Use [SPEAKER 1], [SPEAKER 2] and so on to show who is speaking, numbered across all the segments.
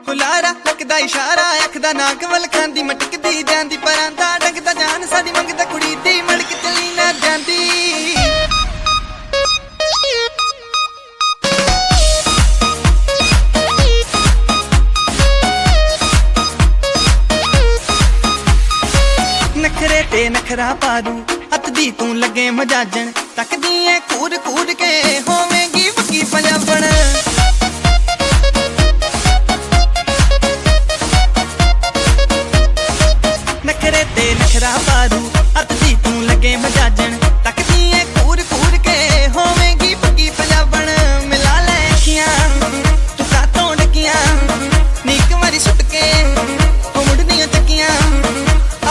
[SPEAKER 1] ਹੁਲਾਰਾ ਲੱਗਦਾ ਇਸ਼ਾਰਾ ਅੱਖ ਦਾ ਨਾਕ ਵੱਲ ਖਾਂਦੀ ਮਟਕਦੀ ਜਾਂਦੀ ਪਰਾਂ ਦਾ ਡੰਗਦਾ ਜਾਨ ਸਾਡੀ ਮੰਗਦਾ ਕੁੜੀ ਦੀ ਮੜਕ ਚਲੀ ਨਾ ਜਾਂਦੀ ਨਖਰੇ ਤੇ ਨਖਰਾ ਪਾ ਦੂੰ ਹੱਥ ਦੀ ਤੂੰ ਲੱਗੇ ਮਜਾਜਣ ਤੱਕਦੀ ਐ ਕੂਰ ਕੂਰ ਕੇ ਹੋਵੇਂਗੀ ਵਕੀ ਪੰਜਾਬਣ ਨਖਰੇ ਤੇ ਨਖਰਾ ਪਾ ਦੂੰ ਹੱਥ ਦੀ ਤੂੰ ਲੱਗੇ ਮਜਾਜਣ ਤੱਕਦੀ ਐ ਕੂਰ ਕੂਰ ਕੇ ਹੋਵੇਂਗੀ ਵਕੀ ਪੰਜਾਬਣ ਮਿਲਾ ਲੈ ਅੱਖੀਆਂ ਤੂੰ ਕਾਤੋਂ ਡਕੀਆਂ ਨੀਕ ਮਾਰੀ ਸੁੱਟ ਕੇ ਉਹ ਮੁੜਦੀਆਂ ਚੱਕੀਆਂ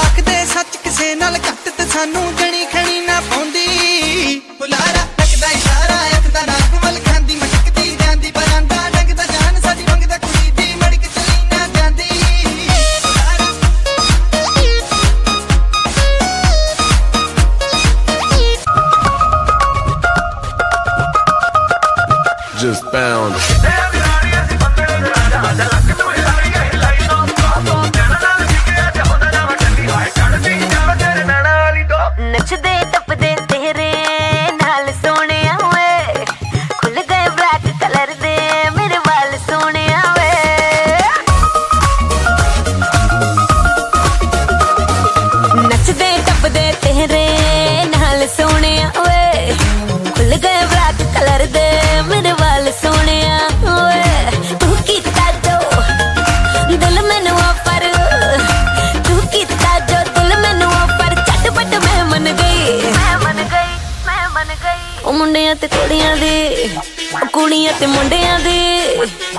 [SPEAKER 1] ਆਖਦੇ ਸੱਚ ਕਿਸੇ ਨਾਲ ਘੱਟ ਤੇ ਸਾਨੂੰ ਜਣੀ ਖਣੀ ਨਾ ਪਾਉਂਦੀ ਹੁਲਾਰਾ ਲੱਗਦਾ ਇਸ਼ਾਰਾ ਅੱਖ ਦਾ ਨਾਕ ਵੱਲ ਖਾਂਦੀ ਮਟਕਦੀ ਜਾਂਦੀ ਪਰਾਂ ਦਾ ਡੰਗਦਾ ਜਾਨ ਸਾਡੀ ਮੰਗਦਾ ਕੁੜੀ ਦੀ ਮੜਕ ਚਲੀ ਨਾ ਜਾਂਦੀ
[SPEAKER 2] Just found
[SPEAKER 3] ਨੱਚਦੇ ਟੱਪਦੇ ਤੇਰੇ ਨਾਲ ਸੋਹਣਿਆ ਵੇ ਖੁੱਲ ਗਏ ਬਲੈਕ ਕਲਰ ਦੇ ਮੇਰੇ ਵਾਲ ਸੋਹਣਿਆ ਵੇ ਨੱਚਦੇ ਟੱਪਦੇ ਤੇਰੇ ਨਾਲ ਸੋਹਣਿਆ ਵੇ ਖੁੱਲ ਗਏ ਬਲੈਕ ਕਲਰ ਦੇ ਮੇਰੇ ਵਾਲ ਸੋਹਣਿਆ ਵੇ ਤੂੰ ਕੀਤਾ ਜੋ ਦਿਲ ਮੈਨੂੰ ਆਫਰ ਤੂੰ ਕੀਤਾ ਜੋ ਦਿਲ ਮੈਨੂੰ ਆਫਰ ਝਟਪਟ ਮੈਂ ਮੰਨ ਗਈ ਉਹ ਮੁੰਡਿਆਂ ਤੇ ਕੁੜੀਆਂ ਦੀ ਉਹ ਕੁੜੀਆਂ ਤੇ ਮੁੰਡਿਆਂ ਦੀ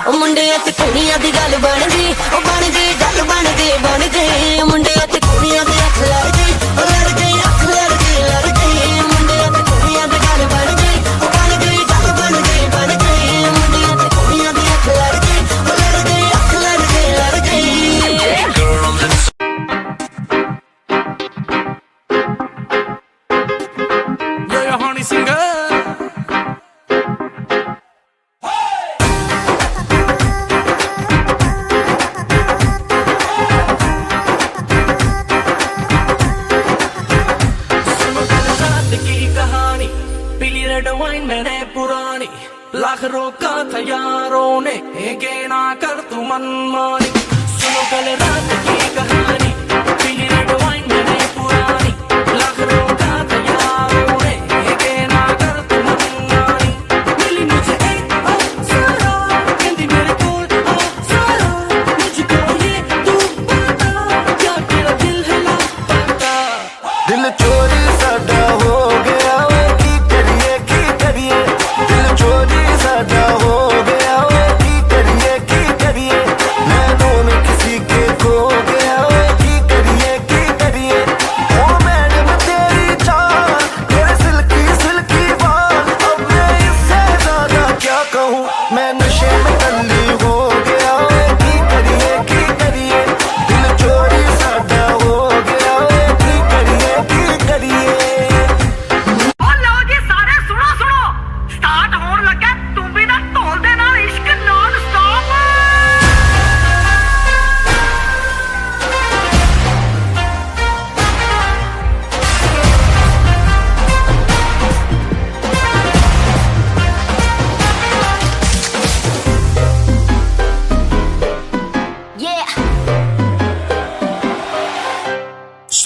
[SPEAKER 3] ਉਹ ਮੁੰਡਿਆਂ ਤੇ ਕੁੜੀਆਂ ਦੀ ਗੱਲ ਬਣ ਗਈ ਉਹ ਬਣ ਗਈ ਗੱਲ ਬਣ ਗਈ ਮੁੰਡਿਆਂ ਤੇ ਕੁੜੀਆਂ ਦੀ ਅੱਖ ਲੜ ਗਈ ਉਹ ਲੜ ਗਈ ਅੱਖ ਲੜ ਗਈ ਮੁੰਡਿਆਂ ਤੇ ਕੁੜੀਆਂ ਦੀ ਗੱਲ ਬਣ ਗਈ ਉਹ ਬਣ ਗਈ ਗੱਲ ਬਣ ਗਈ ਮੁੰਡਿਆਂ ਤੇ ਕੁੜੀਆਂ ਦੀ ਅੱਖ ਲੜ ਗਈ ਉਹ ਲੜ ਗਈ ਅੱਖ ਲੜ ਗਈ
[SPEAKER 4] You're a honey singer. सुनो कल रात की कहानी पीली रेड वाइन मैंने पुरानी लाख रोका था यारों ने के ना कर तू मनमानी सुनो कल रात की कहानी पीली रेड वाइन मैंने पुरानी लाख रोका था यारों ने के ना कर तू मनमानी मिली मुझे एक अप्सरा कहती मेरे कोल अप्सरा मुझको ये तू बता क्या तेरा दिल है लापता
[SPEAKER 5] दिल चोरी साडा हो गया वे की करिए दिल चोरी साडा हो गया वे की करिए मैं दोनों किसी के खो गया वे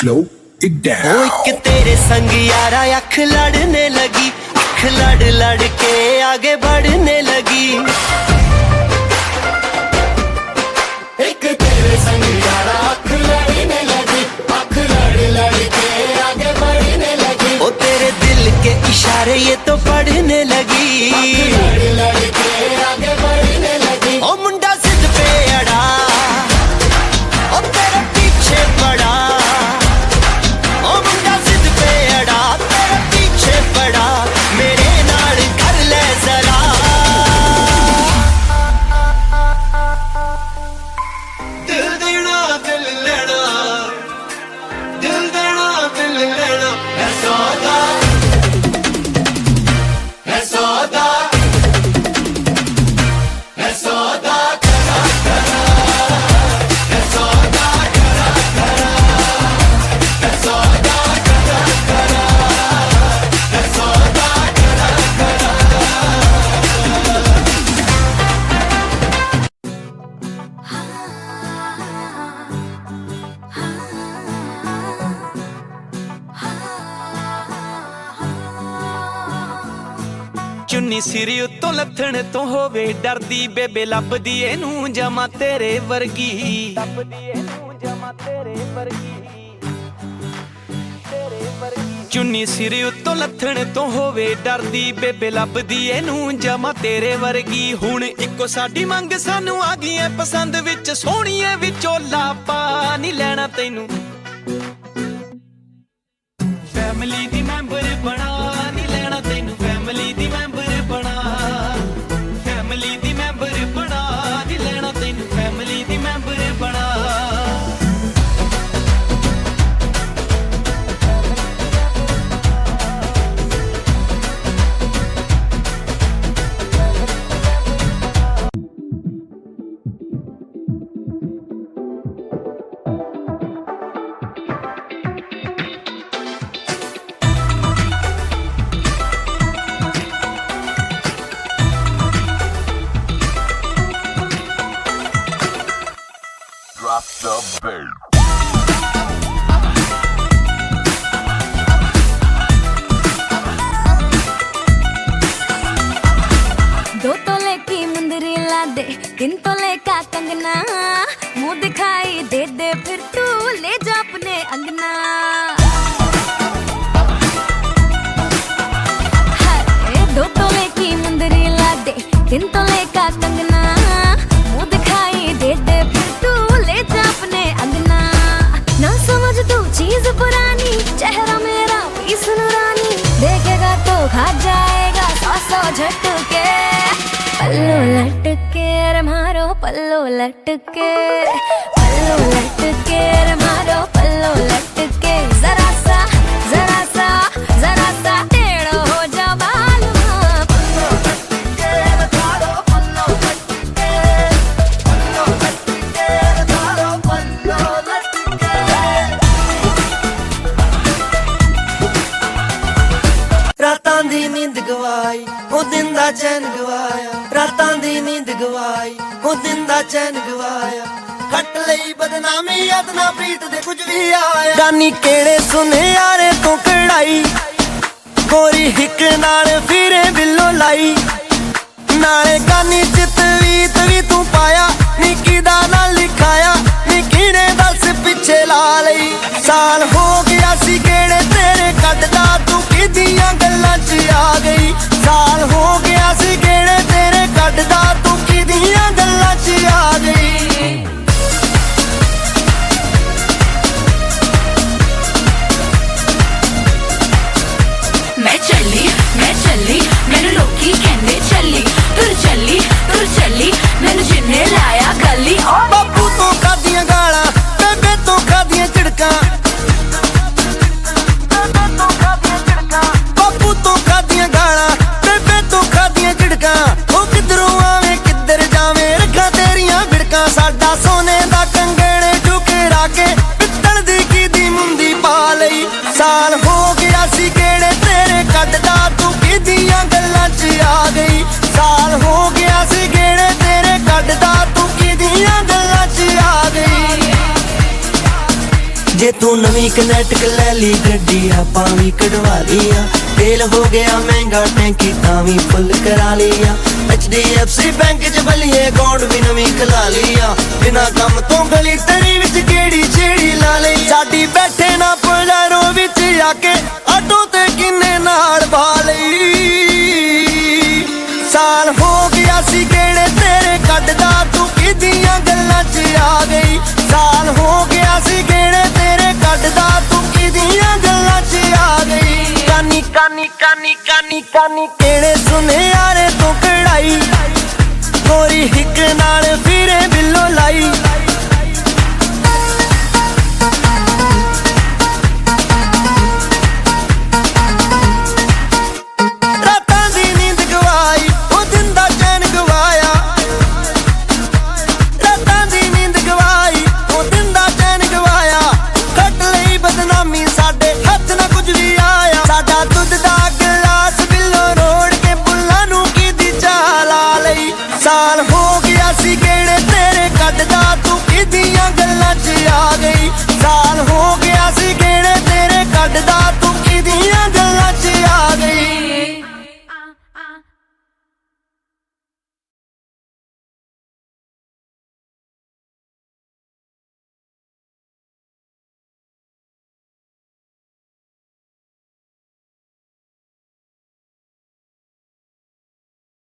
[SPEAKER 2] slow it down.
[SPEAKER 1] ओ एक तेरे संग यारा अख लड़ने लगी, अख लड़ लड़ के आगे बढ़ने लगी।
[SPEAKER 5] एक तेरे संग यारा अख लड़ने लगी, अख लड़ लड़ के आगे बढ़ने लगी।
[SPEAKER 1] ओ तेरे दिल के इशारे ये तो पढ़ने लगी,
[SPEAKER 5] लड़ लड़ के आगे बढ़ने लगी।
[SPEAKER 1] ओ मुंडा जिद पे अड़ा, ओ तेरे पीछे पड़ा। ओ मुंडा जिद पे अड़ा, तेरे पीछे पड़ा। मेरे नाल कर ले जरा। दिल देना दिल लेना, दिल देना दिल लेना।
[SPEAKER 5] है सौदा, है सौदा, है सौदा करा करा, है सौदा करा करा, है सौदा करा करा, है सौदा करा करा।
[SPEAKER 1] ਚੁੰਨੀ ਸਿਰ ਉੱਤੋਂ ਲੱਥਣ ਤੋਂ ਹੋਵੇ ਡਰਦੀ ਬੇਬੇ ਲੱਭਦੀ ਇਹਨੂੰ ਜਮਾ ਤੇਰੇ ਵਰਗੀ, ਲੱਭਦੀ ਇਹਨੂੰ ਜਮਾ ਤੇਰੇ ਵਰਗੀ, ਤੇਰੇ ਵਰਗੀ। ਚੁੰਨੀ ਸਿਰ ਉੱਤੋਂ ਲੱਥਣ ਤੋਂ ਹੋਵੇ ਡਰਦੀ ਬੇਬੇ ਲੱਭਦੀ ਇਹਨੂੰ ਜਮਾ ਤੇਰੇ ਵਰਗੀ। ਹੁਣ ਇੱਕੋ ਸਾਡੀ ਮੰਗ ਸਾਨੂੰ ਆ ਗਈ ਐ ਪਸੰਦ ਵਿੱਚ, ਸੋਹਣੀਏ ਵਿੱਚੋਂ ਲਾਪਾ ਨਹੀਂ ਲੈਣਾ ਤੈਨੂੰ, ਫੈਮਿਲੀ ਦੀ ਮੈਂਬਰ ਬਣਾ ਨਹੀਂ ਲੈਣਾ ਤੈਨੂੰ, ਫੈਮਿਲੀ ਦੀ ਮੈਂਬਰ ਬਣਾ, ਫੈਮਿਲੀ ਦੀ ਮੈਂਬਰ ਬਣਾ ਨਹੀਂ ਲੈਣਾ ਤੈਨੂੰ, ਫੈਮਿਲੀ ਦੀ ਮੈਂਬਰ ਬਣਾ।
[SPEAKER 5] Drop the beat.
[SPEAKER 3] दो तोले की मुंदरी ला दे, तीन तोले का कंगना, मुंह दिखाई दे दे फिर तू ले जा अपने अंगना। हाय, दो तोले की मुंदरी ला दे, तीन तोले का कंगना, मुंह दिखाई दे दे फिर तू ले जा अपने अंगना। ना समझ तू चीज पुरानी, चेहरा मेरा पीस नूरानी, देखेगा तो खा जाएगा सौ सौ झटके। पल्लू लटके रे मारो पल्लू लटके, पल्लू लटके रे मारो पल्लू लटके। जरा सा टेढ़ो हो जा बालमा, पल्लू लटके रे मारो पल्लू लटके, पल्लू लटके रे मारो पल्लू लटके।
[SPEAKER 1] ਰਾਤਾਂ ਦੀ ਨੀਂਦ ਗਵਾਈ, ਉਹ ਦਿਨ ਦਾ ਚੈਨ ਗਵਾਇਆ। ਰਾਤਾਂ ਦੀ ਨੀਂਦ ਗਵਾਈ, ਉਹ ਦਿਨ ਦਾ ਚੈਨ ਗਵਾਇਆ। ਕੱਟ ਲਈ ਬਦਨਾਮੀ ਯਤਨਾ ਪ੍ਰੀਤ ਦੇ ਕੁਝ ਵੀ ਆਇਆ। ਗਾਨੀ ਕਿਹੜੇ ਸੁਨਿਆਰੇ ਤੋਂ ਕਢਾਈ, ਗੋਰੀ ਹਿੱਕ ਨਾਲ ਫਿਰੇ ਬਿੱਲੋ ਲਾਈ। ਨਾਲੇ ਗਾਨੀ ਚਿੱਤ ਵੀ ਤੂੰ ਪਾਇਆ, ਨਿੱਕੀ ਦਾ ਨਾਲ ਲਿਖਾਇਆ। ਨਿੱਕੀ ਨੇ ਦੱਸ ਪਿੱਛੇ ਲਾ ਲਈ। ਸਾਲ ਹੋ ਗਿਆ ਸੀ ਕਿਹੜੇ ਤੇਰੇ ਕੱਢਦਾ, ਤੂੰ ਕਿਹਦੀਆਂ ਗੱਲਾਂ 'ਚ ਆ ਗਈ। ਸਾਲ ਹੋ ਗਿਆ ਸੀ ਕਿਹੜੇ ਤੇਰੇ ਕੱਢਦਾ, ਤੂੰ ਕਿਹਦੀਆਂ ਗੱਲਾਂ 'ਚ ਆ ਗਈ।
[SPEAKER 3] मैं चली मैनू लोकी कहंदे चली, तुर चली मैनू जिन्ने लाया गली।
[SPEAKER 1] ਬਾਪੂ ਤੋਂ ਖਾਦੀਆਂ ਗਾਲਾਂ, ਬੇਬੇ ਤੋਂ ਖਾਦੀਆਂ ਝਿੜਕਾਂ, ਬਾਪੂ ਤੋਂ ਖਾਦੀਆਂ ਗਾਲਾਂ, ਬੇਬੇ ਤੋਂ ਖਾਦੀਆਂ ਝਿੜਕਾਂ। ਉਹ ਕਿਧਰੋਂ ਆਵੇ ਤੂੰ ਨਵੀਂ ਕਨੈਕਟ ਲੈ ਲਈ ਗੱਡੀ ਆਪਾਂ ਵੀ ਕਢਵਾ ਲਿਆ ਤੇਲ ਹੋ ਗਿਆ ਮਹਿੰਗਾ ਟੈਂਕੀ ਤਾਂ ਵੀ ਫੁੱਲ ਕਰਾ ਲਿਆ HDFC ਬੈਂਕ 'ਚ ਬੱਲੀਏ ਅਕਾਊਂਟ ਵੀ ਨਵੀਂ ਖੁਲਾ ਲਿਆ ਬਿਨਾਂ ਕੰਮ ਤੋਂ ਗਲੀ ਤੇਰੀ ਵਿੱਚ ਕਿਹੜੀ ਛੇੜੀ ਲਾ ਲਈ ਸਾਡੀ ਬੈਠੇ ਨਾ ਪਲਾਰੋ ਵਿੱਚ ਆ ਕੇ ਆਟੋ ਤੇ ਕਿੰਨੇ ਨਾਲ ਪਾ ਲਈ ਸਾਲ ਹੋ ਗਿਆ ਸੀ ਕਿਹੜੇ ਤੇਰੇ ਕੱਢਦਾ ਤੂੰ ਕਿਹਦੀਆਂ ਗੱਲਾਂ 'ਚ ਆ ਗਈ ਸਾਲ ਹੋ ਗਿਆ ਸੀ ਕਿਹੜੇ ਤੇਰੇ ਕੱਢਦਾ ਤੂੰ ਕਿਹਦੀਆਂ ਗੱਲਾਂ 'ਚ ਆ ਗਈ ਕਾਨੀ ਕਾਨੀ ਕਾਨੀ ਕਾਨੀ ਕਾਨੀ ਕਿਹੜੇ ਸੁਨਿਆਰੇ